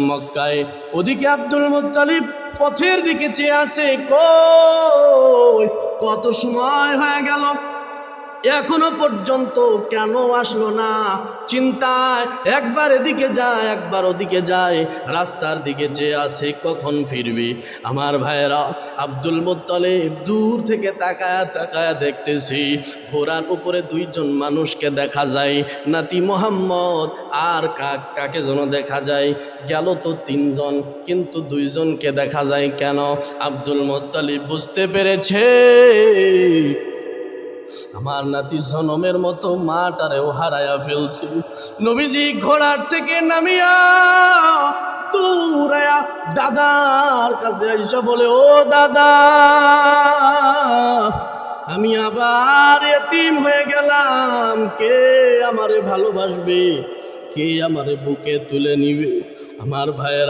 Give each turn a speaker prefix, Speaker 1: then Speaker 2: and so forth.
Speaker 1: মক্কায়। ওদিকে Abdul Muttalib পথের দিকে চেয়ে আছে, কই কত সময় হয়ে গেল, এখনো পর্যন্ত কেন আসলো না। চিন্তায় একবার এদিকে যায় একবার ওদিকে যায়, রাস্তার দিকে চেয়ে আছে কখন ফিরবি। আমার ভাইয়েরা, আব্দুল মুত্তালিব দূর থেকে তাকায়া তাকায়া দেখতেছি ঘোড়ার উপরে দুইজন মানুষকে দেখা যায়, নাতি মোহাম্মদ আর কাকে যেন দেখা যায়। গেল তো তিনজন, কিন্তু দুইজনকে দেখা যায় কেন? আব্দুল মুত্তালিব বুঝতে পেরেছে আমার নাতি জনমের মতো মাটারেও হারায়া ফেলছি। নবীজি ঘোড়ার থেকে নামিয়া দৌড়ায়া দাদার কাছে আইসা বলে, ও দাদা, আমি আবার এতিম হয়ে গেলাম, কে আমারে ভালোবাসবে, কে আমারে বুকে তুলে নিবে? আমার ভাইয়ের